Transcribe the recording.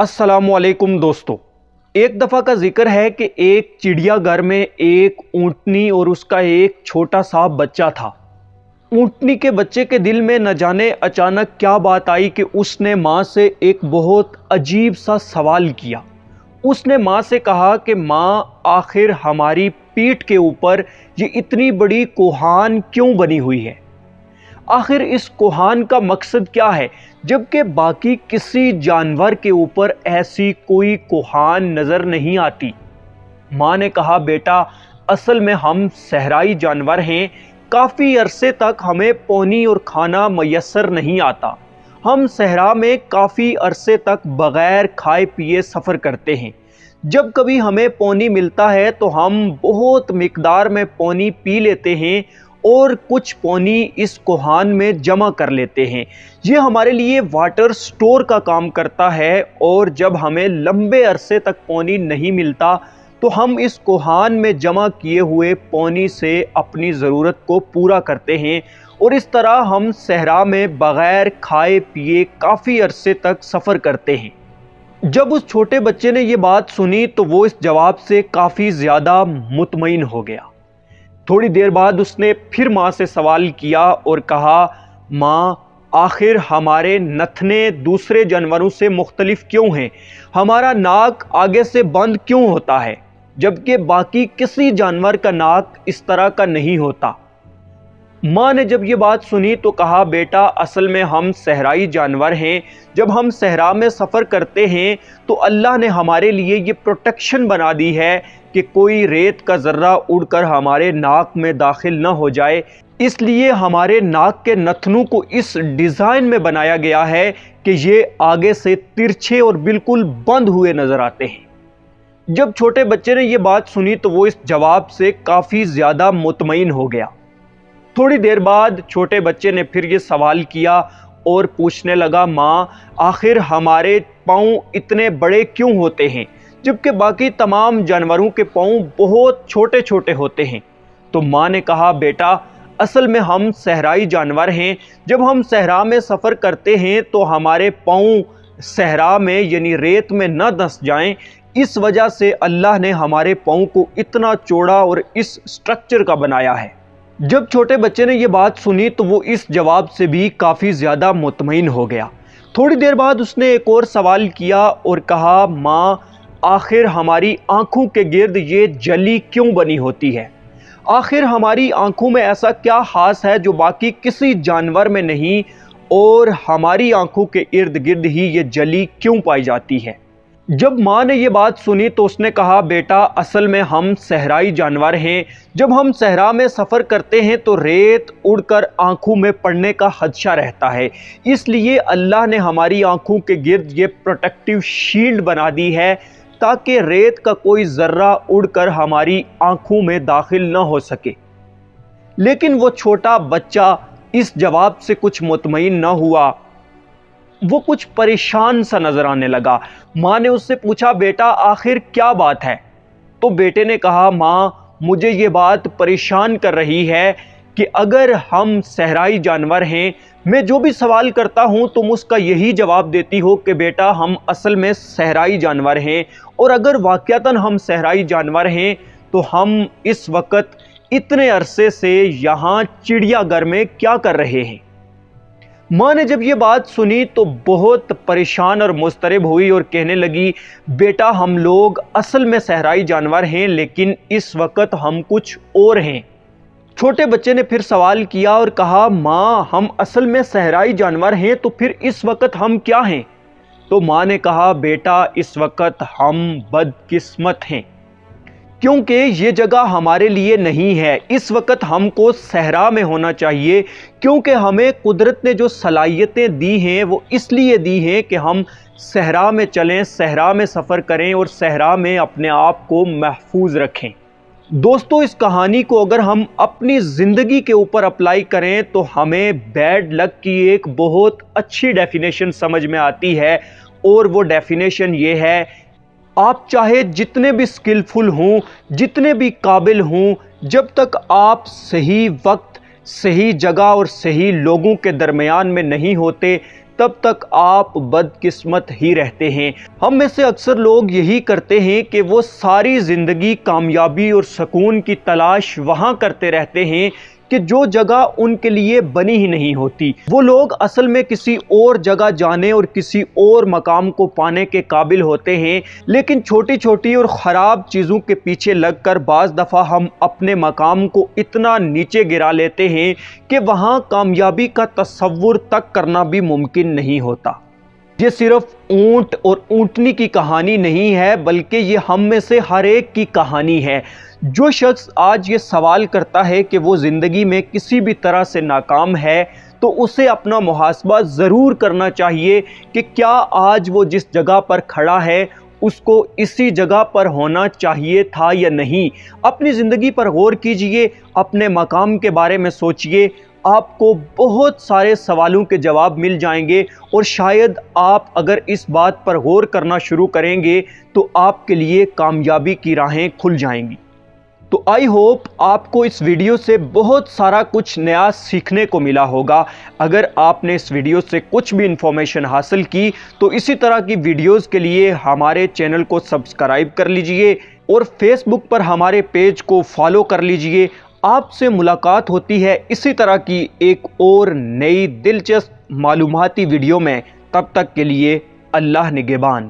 अस्सलाम वालेकुम दोस्तों। एक दफ़ा का जिक्र है कि एक चिड़िया घर में एक ऊँटनी और उसका एक छोटा सा बच्चा था। ऊँटनी के बच्चे के दिल में न जाने अचानक क्या बात आई कि उसने माँ से एक बहुत अजीब सा सवाल किया। उसने माँ से कहा कि माँ, आखिर हमारी पीठ के ऊपर ये इतनी बड़ी कोहान क्यों बनी हुई है? आखिर इस कोहान का मकसद क्या है, जबकि बाकी किसी जानवर के ऊपर ऐसी कोई कोहान नज़र नहीं आती। माँ ने कहा, बेटा, असल में हम सहराई जानवर हैं। काफ़ी अरसे तक हमें पानी और खाना मैसर नहीं आता। हम सहरा में काफ़ी अरसे तक बग़ैर खाए पिए सफ़र करते हैं। जब कभी हमें पानी मिलता है तो हम बहुत मिकदार में पानी पी लेते हैं और कुछ पानी इस कोहान में जमा कर लेते हैं। ये हमारे लिए वाटर स्टोर का काम करता है और जब हमें लंबे अरसे तक पानी नहीं मिलता तो हम इस कोहान में जमा किए हुए पानी से अपनी ज़रूरत को पूरा करते हैं और इस तरह हम सहरा में बग़ैर खाए पिए काफ़ी अरसे तक सफ़र करते हैं। जब उस छोटे बच्चे ने ये बात सुनी तो वो इस जवाब से काफ़ी ज़्यादा मुतमईन हो गया। थोड़ी देर बाद उसने फिर माँ से सवाल किया और कहा, माँ, आखिर हमारे नथने दूसरे जानवरों से मुख्तलिफ क्यों हैं? हमारा नाक आगे से बंद क्यों होता है, जबकि बाकी किसी जानवर का नाक इस तरह का नहीं होता? माँ ने जब ये बात सुनी तो कहा, बेटा, असल में हम सहराई जानवर हैं। जब हम सहरा में सफ़र करते हैं तो अल्लाह ने हमारे लिए ये प्रोटेक्शन बना दी है कि कोई रेत का ज़र्रा उड़कर हमारे नाक में दाखिल न हो जाए। इसलिए हमारे नाक के नथनों को इस डिज़ाइन में बनाया गया है कि ये आगे से तिरछे और बिल्कुल बंद हुए नज़र आते हैं। जब छोटे बच्चे ने ये बात सुनी तो वो इस जवाब से काफ़ी ज़्यादा मुतमईन हो गया। थोड़ी देर बाद छोटे बच्चे ने फिर ये सवाल किया और पूछने लगा, माँ, आखिर हमारे पाँव इतने बड़े क्यों होते हैं, जबकि बाकी तमाम जानवरों के पाँव बहुत छोटे छोटे होते हैं? तो माँ ने कहा, बेटा, असल में हम सहराई जानवर हैं। जब हम सहरा में सफ़र करते हैं तो हमारे पाँव सहरा में यानी रेत में न धंस जाएं। इस वजह से अल्लाह ने हमारे पाँव को इतना चौड़ा और इस स्ट्रक्चर का बनाया है। जब छोटे बच्चे ने ये बात सुनी तो वो इस जवाब से भी काफ़ी ज़्यादा मुतमईन हो गया। थोड़ी देर बाद उसने एक और सवाल किया और कहा, माँ, आखिर हमारी आँखों के गिर्द ये जली क्यों बनी होती है? आखिर हमारी आँखों में ऐसा क्या ख़ास है जो बाकी किसी जानवर में नहीं, और हमारी आँखों के इर्द गिर्द ही ये जली क्यों पाई जाती है? जब माँ ने ये बात सुनी तो उसने कहा, बेटा, असल में हम सहराई जानवर हैं। जब हम सहरा में सफ़र करते हैं तो रेत उड़कर आँखों में पड़ने का खदशा रहता है। इसलिए अल्लाह ने हमारी आँखों के गिर्द ये प्रोटेक्टिव शील्ड बना दी है ताकि रेत का कोई ज़र्रा उड़कर हमारी आँखों में दाखिल न हो सके। लेकिन वो छोटा बच्चा इस जवाब से कुछ मुतमईन न हुआ। वो कुछ परेशान सा नज़र आने लगा। माँ ने उससे पूछा, बेटा, आखिर क्या बात है? तो बेटे ने कहा, माँ, मुझे ये बात परेशान कर रही है कि अगर हम सहराई जानवर हैं, मैं जो भी सवाल करता हूँ तुम उसका यही जवाब देती हो कि बेटा, हम असल में सहराई जानवर हैं, और अगर वाक़यातन हम सहराई जानवर हैं तो हम इस वक्त इतने अरसे से यहाँ चिड़ियाघर में क्या कर रहे हैं? माँ ने जब ये बात सुनी तो बहुत परेशान और मुस्तरब हुई और कहने लगी, बेटा, हम लोग असल में सहराई जानवर हैं, लेकिन इस वक्त हम कुछ और हैं। छोटे बच्चे ने फिर सवाल किया और कहा, माँ, हम असल में सहराई जानवर हैं तो फिर इस वक्त हम क्या हैं? तो माँ ने कहा, बेटा, इस वक्त हम बदकिस्मत हैं, क्योंकि ये जगह हमारे लिए नहीं है। इस वक्त हमको सहरा में होना चाहिए, क्योंकि हमें कुदरत ने जो सलाहियतें दी हैं वो इसलिए दी हैं कि हम सहरा में चलें, सहरा में सफ़र करें और सहरा में अपने आप को महफूज रखें। दोस्तों, इस कहानी को अगर हम अपनी ज़िंदगी के ऊपर अप्लाई करें तो हमें बैड लक की एक बहुत अच्छी डेफिनेशन समझ में आती है, और वो डेफिनेशन ये है, आप चाहे जितने भी स्किलफुल हों, जितने भी काबिल हों, जब तक आप सही वक्त, सही जगह और सही लोगों के दरमियान में नहीं होते, تب تک آپ بدقسمت ہی رہتے ہیں۔ ہم میں سے اکثر لوگ یہی کرتے ہیں کہ وہ ساری زندگی کامیابی اور سکون کی تلاش وہاں کرتے رہتے ہیں کہ جو جگہ ان کے لیے بنی ہی نہیں ہوتی۔ وہ لوگ اصل میں کسی اور جگہ جانے اور کسی اور مقام کو پانے کے قابل ہوتے ہیں، لیکن چھوٹی چھوٹی اور خراب چیزوں کے پیچھے لگ کر بعض دفعہ ہم اپنے مقام کو اتنا نیچے گرا لیتے ہیں کہ وہاں کامیابی کا تصور تک کرنا بھی ممکن نہیں ہوتا۔ یہ صرف اونٹ اور اونٹنی کی کہانی نہیں ہے، بلکہ یہ ہم میں سے ہر ایک کی کہانی ہے۔ جو شخص آج یہ سوال کرتا ہے کہ وہ زندگی میں کسی بھی طرح سے ناکام ہے، تو اسے اپنا محاسبہ ضرور کرنا چاہیے کہ کیا آج وہ جس جگہ پر کھڑا ہے اس کو اسی جگہ پر ہونا چاہیے تھا یا نہیں۔ اپنی زندگی پر غور کیجئے، اپنے مقام کے بارے میں سوچئے، آپ کو بہت سارے سوالوں کے جواب مل جائیں گے، اور شاید آپ اگر اس بات پر غور کرنا شروع کریں گے تو آپ کے لیے کامیابی کی راہیں کھل جائیں گی۔ تو آئی ہوپ آپ کو اس ویڈیو سے بہت سارا کچھ نیا سیکھنے کو ملا ہوگا۔ اگر آپ نے اس ویڈیو سے کچھ بھی انفارمیشن حاصل کی تو اسی طرح کی ویڈیوز کے لیے ہمارے چینل کو سبسکرائب کر لیجئے اور فیس بک پر ہمارے پیج کو فالو کر لیجئے۔ آپ سے ملاقات ہوتی ہے اسی طرح کی ایک اور نئی دلچسپ معلوماتی ویڈیو میں۔ تب تک کے لیے اللہ نگہبان۔